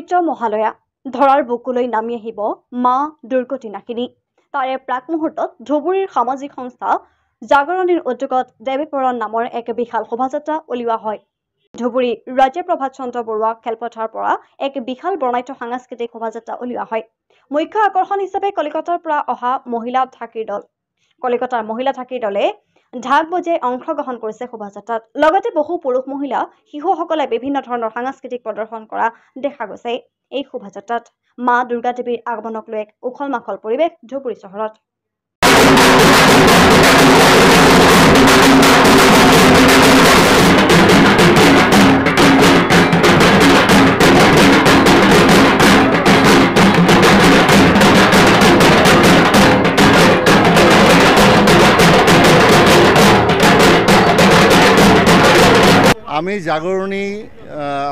পবিত্ৰ মহালয়া ধৰাৰ বুকুলৈ নামি আহিব মা দুৰ্গতি নাশিনী। তাৰে প্ৰাক মুহূৰ্তত ধুবুৰীৰ সামাজিক সংস্থা জাগৰণীৰ উদ্যোগত দেৱীপৰণ নামৰ এক বিশাল শোভাযাত্ৰা উলিওৱা হয়। ধুবুৰী ৰাজ্য প্ৰভাত চন্দ্ৰ বৰুৱা খেলপথাৰৰ পৰা এক বিশাল বৰ্ণাঢ্য সাংস্কৃতিক শোভাযাত্ৰা উলিওৱা হয়। মুখ্য আকৰ্ষণ হিচাপে কলিকতাৰ পৰা অহা মহিলা ঢাকিৰ দল। কলিকতাৰ মহিলা ঢাকিৰ দলে ঢাক বজাই অংশগ্ৰহণ কৰিছে শোভাযাত্ৰাত। লগতে বহু পুৰুষ মহিলা শিশুসকলে বিভিন্ন ধৰণৰ সাংস্কৃতিক প্ৰদৰ্শন কৰা দেখা গৈছে। এই শোভাযাত্ৰাত মা দুৰ্গা দেৱীৰ আগমনক লৈ এক উখল মাখল পৰিৱেশ ধুবুৰী চহৰত। আমি জাগৰণী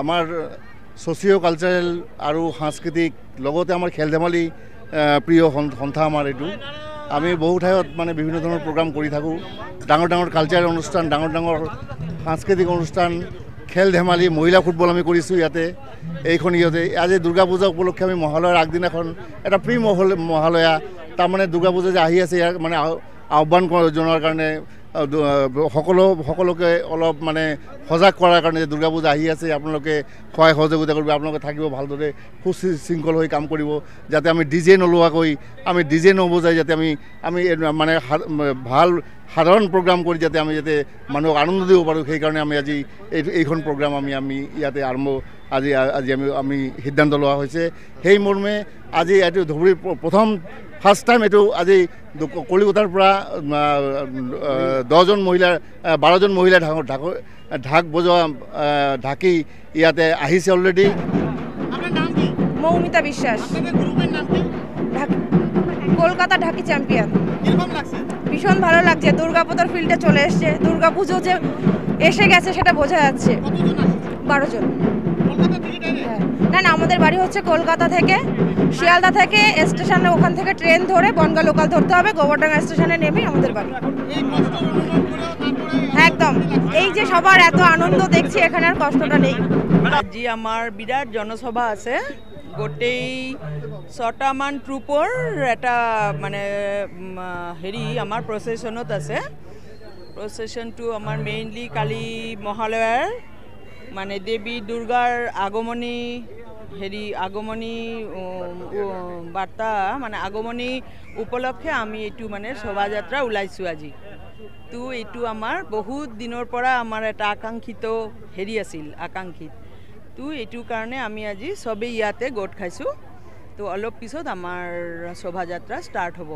আমাৰ সোশিও কালচাৰেল আৰু সাংস্কৃতিক লগতে আমাৰ খেল ধেমালি প্ৰিয় সন্থা আমাৰ এইটো। আমি বহু ঠাইত মানে বিভিন্ন ধৰণৰ প্ৰগ্ৰাম কৰি থাকোঁ। ডাঙৰ ডাঙৰ কালচাৰেল অনুষ্ঠান, ডাঙৰ ডাঙৰ সাংস্কৃতিক অনুষ্ঠান, খেল ধেমালি, মহিলা ফুটবল আমি কৰিছোঁ ইয়াতে। এইখন ইয়াতে আজি দুৰ্গা পূজা উপলক্ষে আমি মহালয়াৰ আগদিনাখন এটা প্ৰি মহালয়া, তাৰমানে দুৰ্গা পূজা যে আহি আছে ইয়াৰ মানে আহ্বান জনোৱাৰ কাৰণে সকলোকে অলপ মানে সজাগ কৰাৰ কাৰণে যে দুৰ্গা পূজা আহি আছে, আপোনালোকে সহায় সহযোগিতা কৰিব, আপোনালোকে থাকিব ভালদৰে সুশৃংখল হৈ কাম কৰিব, যাতে আমি ডিজে নোলোৱাকৈ, আমি ডিজে নবজাই যাতে আমি মানে ভাল সাধাৰণ প্ৰগ্ৰাম কৰি যাতে আমি যাতে মানুহক আনন্দ দিব পাৰোঁ। সেইকাৰণে আমি আজি এইখন প্ৰগ্ৰাম আমি ইয়াতে আজি আমি সিদ্ধান্ত লোৱা হৈছে। সেই মৰ্মে আজি এইটো ধুবুৰীৰ ফাৰ্ষ্ট টাইম এইটো আজি কলিকতাৰ পৰা 12জন মহিলা ঢাক বজোৱা ঢাকি ইয়াতে আহিছে অলৰেডি। মৌমিতা বিশ্বাস, কলকাতা ঢাকি চ্যাম্পিয়ন। ভীষণ ভালো লাগছে, দুর্গাপুজোর ফিল্ডে চলে এসছে, দুর্গাপুজো যে এসে গেছে সেটা বোঝা যাচ্ছে। 12 জন। না আমাদের বাড়ি হচ্ছে কলকাতা থেকে, শিয়ালদা থেকে স্টেশনে, ওখান থেকে ট্রেন ধরে বনগা লোকাল ধরতে হবে, গোবরডাঙ্গা স্টেশনে নেমে আমাদের বাড়ি। একদম এই যে সবার এত আনন্দ দেখছি, এখানে আর কষ্টটা নেই। আজি আমার বিরাট জনসভা আছে, গোটেই 6টামান ট্ৰুপৰ এটা মানে হেৰি আমাৰ প্ৰচেশ্যনত আছে। প্ৰচেশ্যনটো আমাৰ মেইনলি কালি মহালয়াৰ মানে দেৱী দুৰ্গাৰ আগমনী বাৰ্তা মানে আগমনী উপলক্ষে আমি এইটো মানে শোভাযাত্ৰা ওলাইছোঁ আজি। তো এইটো আমাৰ বহুত দিনৰ পৰা আমাৰ এটা আকাংক্ষিত আছিল। তো এইটো কাৰণে আমি আজি সবেই ইয়াতে গোট খাইছোঁ। তো অলপ পিছত আমাৰ শোভাযাত্ৰা ষ্টাৰ্ট হ'ব।